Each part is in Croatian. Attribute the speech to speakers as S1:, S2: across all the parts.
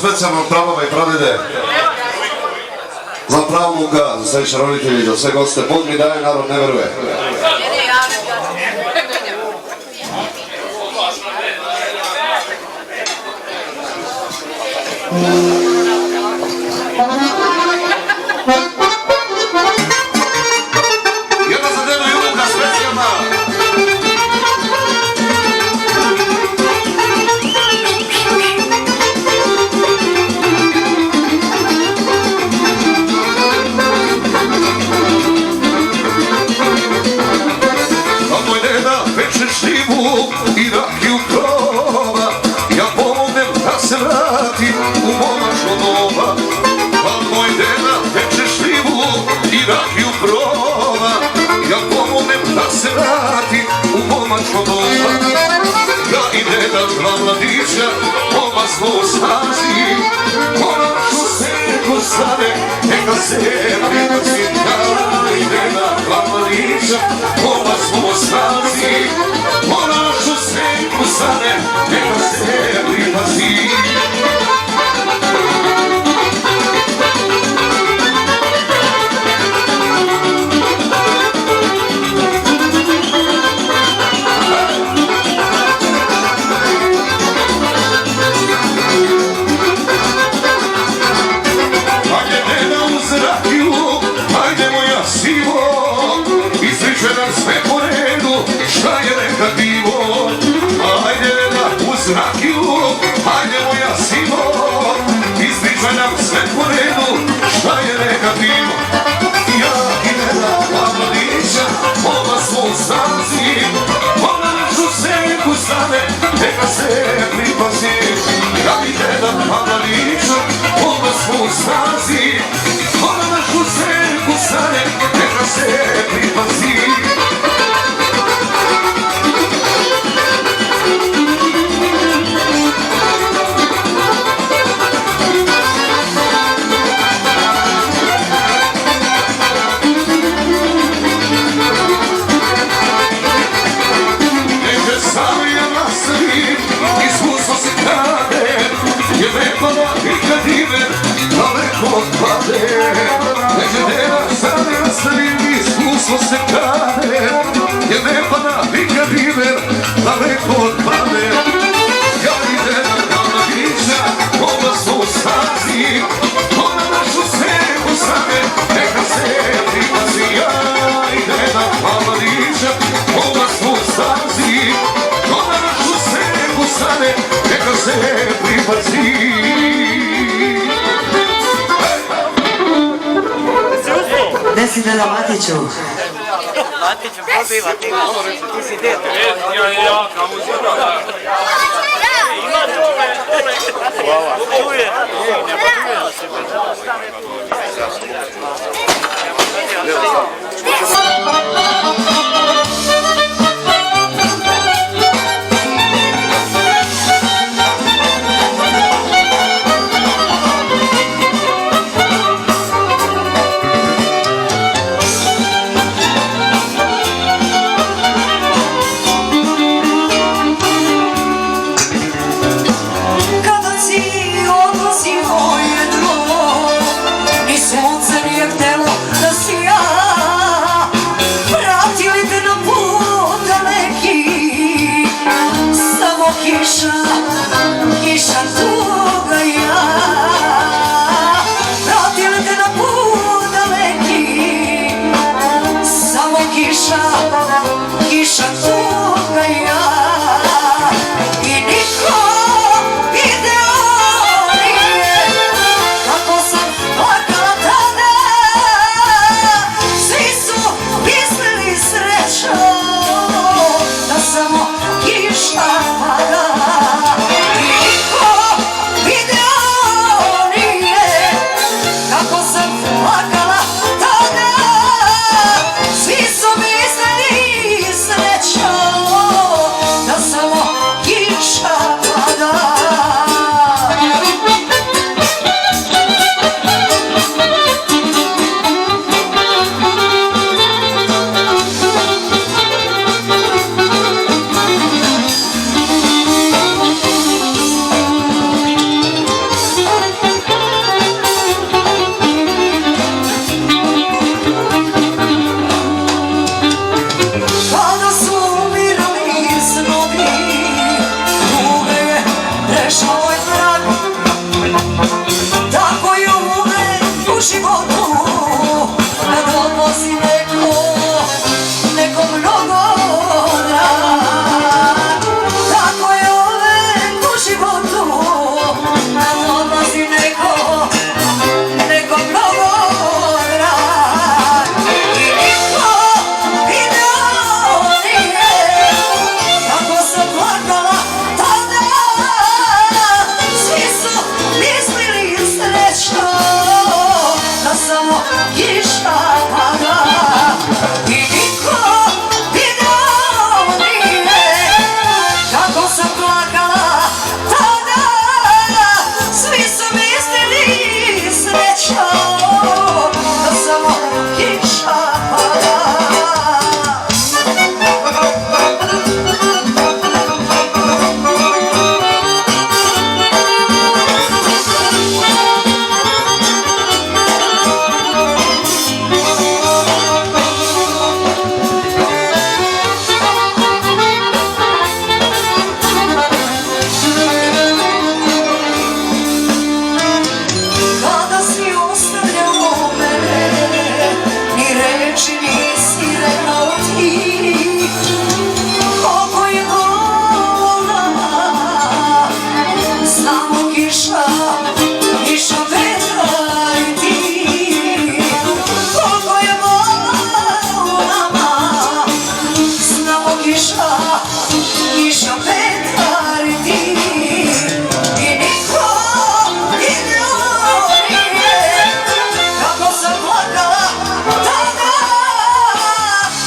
S1: specijalno prababa i pradede. Za pravnuka, za sreće roditelji, za sve goste. Bog mi daje, narod ne veruje. Jedna za dedu i unuka specijalna. I rakiju proba, ja pomognem da se vrati u monaško doba. Kad moj deda peče šljivu i rakiju proba, ja pomognem da se vrati u monaško doba. Ja i deda dva mladića, oba smo u stazi, monašu senku stane, neka se pripazi. Ja i deda dva mladića, oba smo u stazi, monašu senku stane, neka se pripazi. Sve po redu, šta je neka divo. Ajde na uz rakiju, ajde moja sivo. Ispričaj nam sve po redu, šta je neka divo. Ja i Neda, dva mladića, oba smo u stazi, ona našu senku stane, neka se pripazi. Ja i Neda, dva mladića, oba smo u stazi, ona našu senku stane, neka se pripazi. Iskustvo se krade, je vekovo i kad ime daleko odpade. Neće dela sami nastavim, iskustvo se krade, je vekovo i kad ime daleko odpade. Ja i dela kao mladića, oba su u stazi, ona našu senku stane, neka se pripazi. Ja i dela kao mladića, oba su u stazi, ona našu senku stane, neka se pripazi.
S2: Gde si Deda Matiću?
S3: Matiću, probiva ti si dete.
S4: Ja, kamo zira.
S3: Hvala. Čuje.
S5: Kiša tuga ja, vratili te na put daleki. Samo kiša tuga ja, i niko video nije kako sam plakala tada. Svi su mislili srećo da samo kiša pada. neću petariti i niko ignorije. Kako sam plakala tada,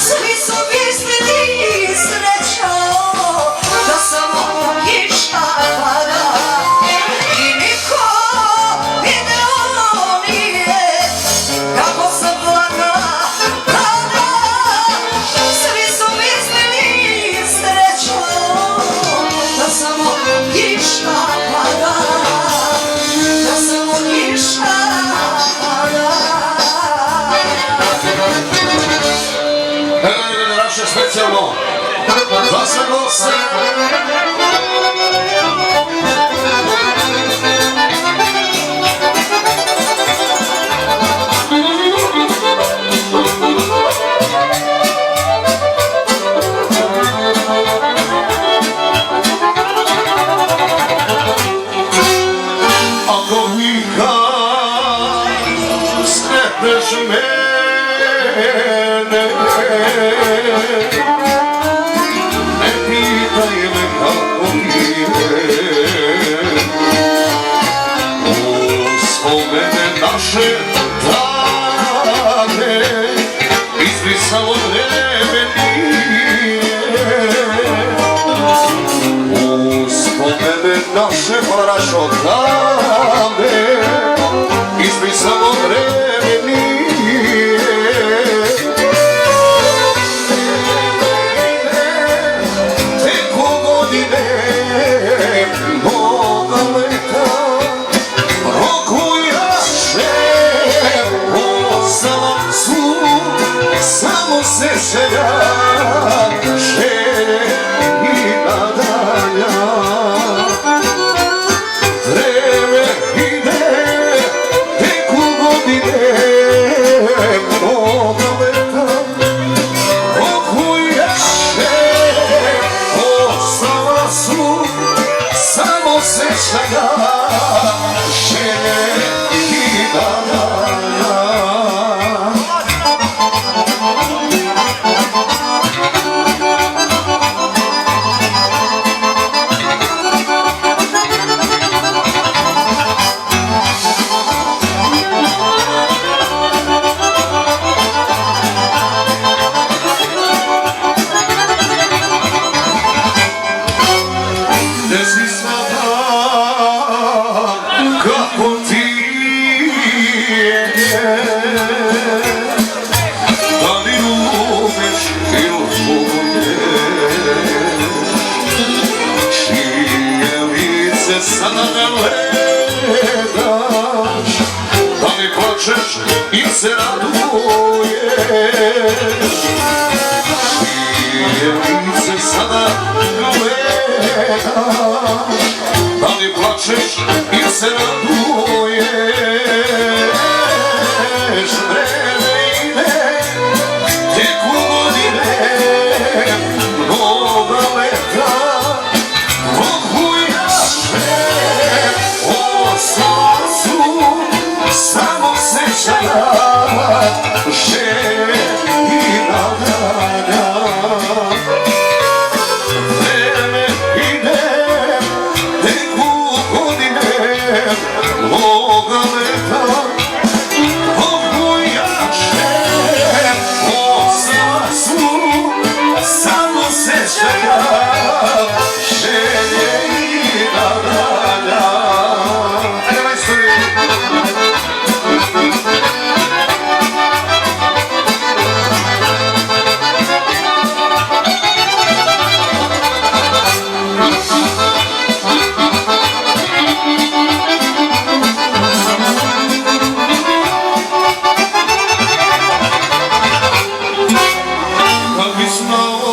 S5: svi su mislili srećo da samo kiša pada i niko ignorije. Kako sam plakala tada, svi su mislili srećo da samo kiša pada, da samo kiša pada.
S1: Naše specijalno za sve goste. Ako nikad sretneš mene, ne pitaj me kako ti je. Uspomene naše dane izbrisalo vreme nije. Uspomene naše parašo dane izbrisalo vreme nije. Teko godine mnoga leta rokujaše ostala su samo sećanja želje i nadanja. Vreme ide, teku godine mnoga leta rokujaše ostala su samo sećanja želje i nadanja. Gde si sada, kako ti je? Da li ljubeš ili voliš? Čije lice sada ne gledaš? Da li plačeš ili se raduješ? Čije lice sada gledaš? Da li plačeš ili se raduješ? Vreme ide, teku godine mnoga leta rokujaše ostala su samo sećanja želje i nadanja. Vreme ide, teku godine mnoga leta rokujaše ostala su samo sećanja želje i nadanja. Ajde, majstori! Kad bi znao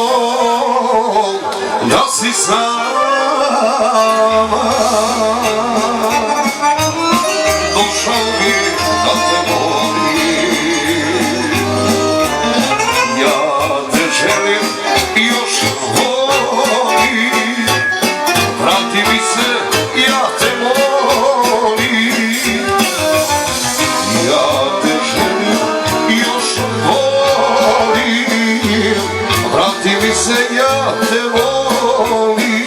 S1: da si sama, došao bi da te volim. Ja te želim još volim, vrati mi se, ja te molim. Ja te želim još volim, vrati mi se, ja te volim.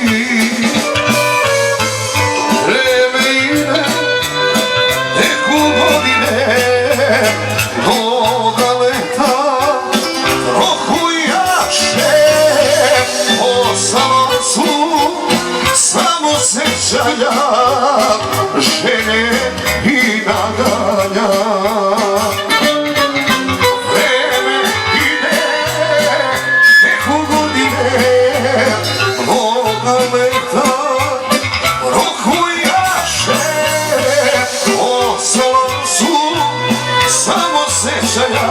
S1: sećanja, želje i nadanja. Vreme ide, neko godine, nogometa rokujaše. Ostalo su samo sećanja,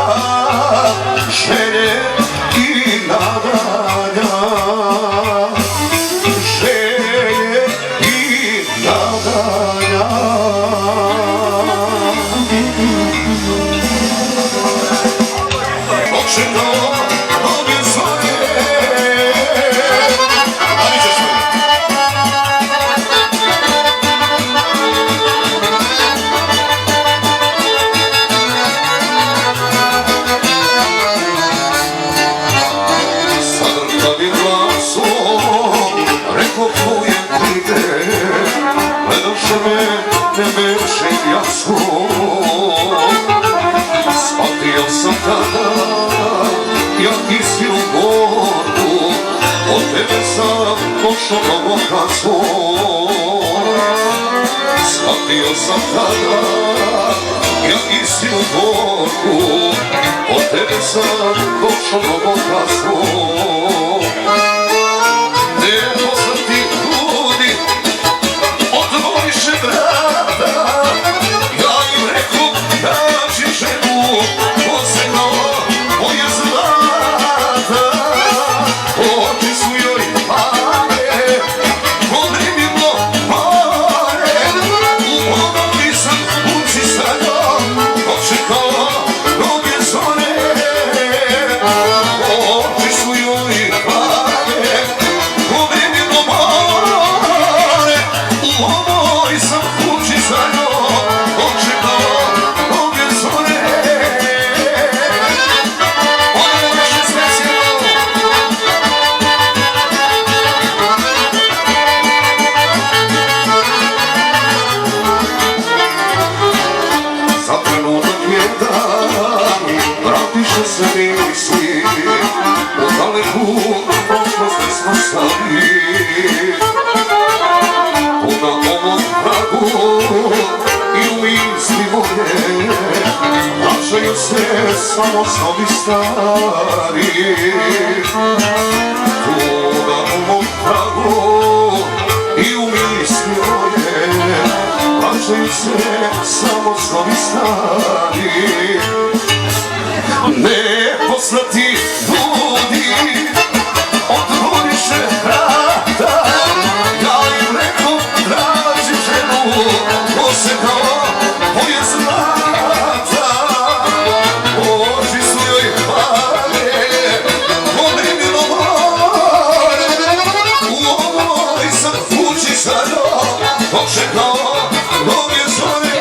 S1: želje i nadanja. Želje i nadanja. Očekao obje zore. Ali ćeš mi. Sadrkavim glasom rekao tvoje pride, gledaše me, ne beše jasno. Shvatio sam tada, jak istinu gorku, od tebe sam došao mnogo kasno. Shvatio sam tada, jak istinu gorku, od tebe sam došao mnogo kasno. Nepoznati ljudi otvoriše vrata, ja im rekao traži ženu, posebno moje zlata. Oči su joj pale, podrebilo pare, u onom nisam kući sa njom, očekao mnoge zore. Oči su joj pale, podrebilo pare, u ovoj sam kući sa njom, očekao mnoge zore. Ono je naše specijalno. Za trenutak jedan vratiše se misli, u daleku prošlosti smo stali. Tu na ovom pragu i u misli moje vraćaju se samo snovi stari. Tu na ovom pragu i u misli moje vraćaju se samo snovi stari. Nepoznati ljudi otvoriše vrata, ja im rekao traži ženu, posebno moje zlata. Oči su joj pale, podrebilo more, u ovoj sam kući sa njom, očekao mnoge zore.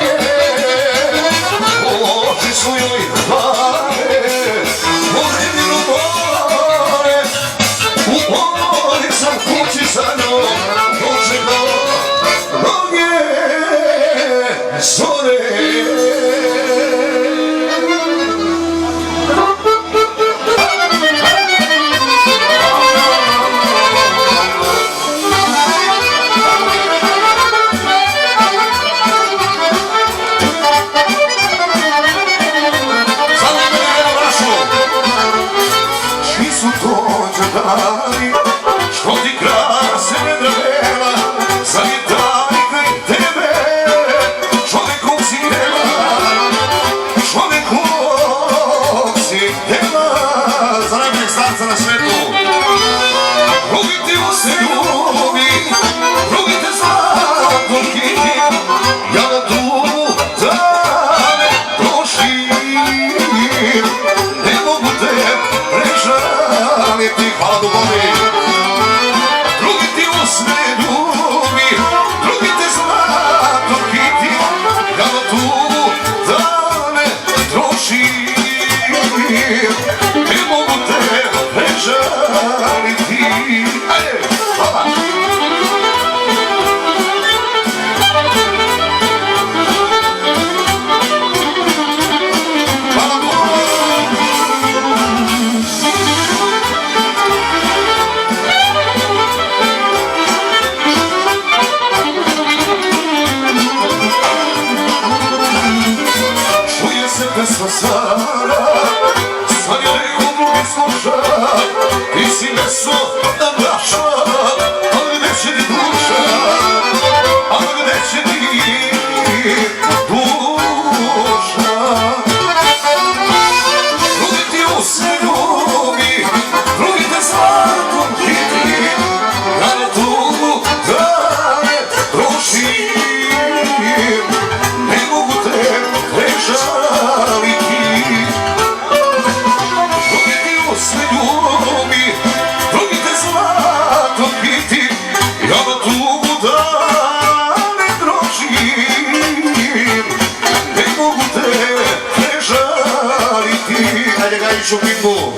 S1: Miću Pitbull.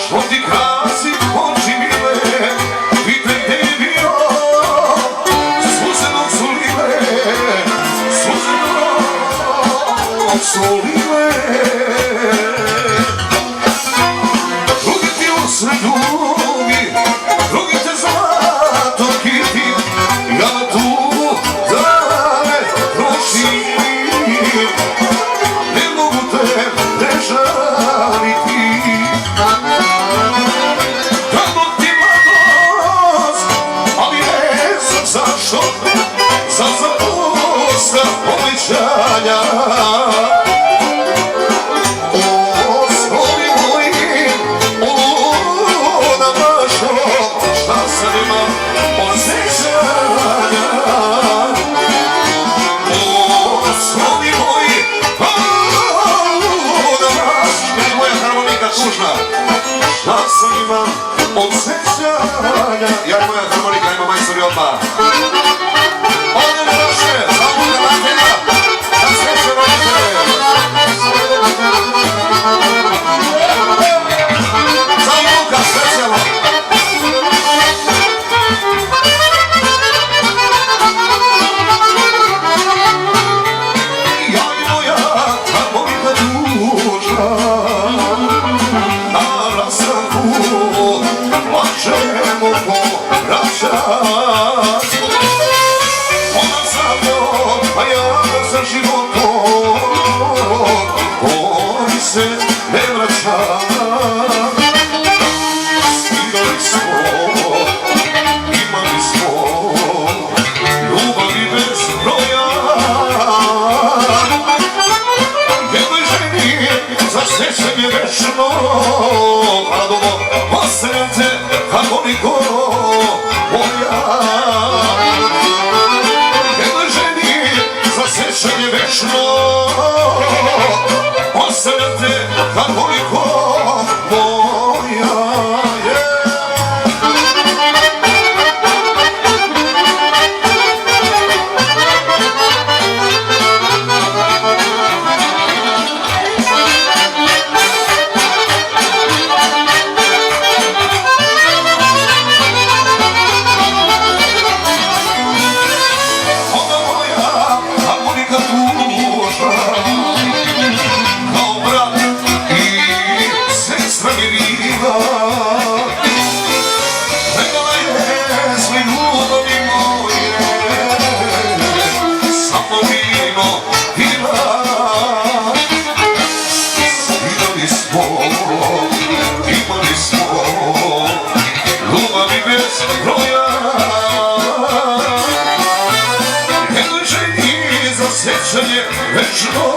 S1: Što ti krasi oči mile, pitaj gde je bio, suze dok su lile, suze dok su lile. Drugi ti usred ljubi, drugi te zlato kiti, ja na tugu da me trošim, ne mogu te prežaliti. Kako ti mladost, ali ne znam zašto, za pusta obećanja. O, slovi moji, luda mašo, šta sad imam od sećanja. O, slovi moji, luda mašo, je moja harmonika tužna. Šta sam imam od sećanja. Ja i moja harmonika ima majstori odmah. Ovdje ne došle, samo da matera, da sreće roditelje. Za Luka, specijalno. Ja i moja harmonika tužna, na rastanku možemo povraćat. Ona za mnom, a ja za životom, koji se ne vraća. Svidali smo, imali smo ljubavi bez broja. Jednoj ženi za sjećanje večno, radovo, ostavljam te harmoniko moja. Jednoj ženi za sjećanje večno, ostavljam te harmoniko moja. Ona moja harmonika tužna, kao brat i sestra mi bila. Rekala je sve ljubavi moje, samo vino pila. Svidali smo, imali smo ljubavi bez broja. Jednoj ženi za sjećanje večno,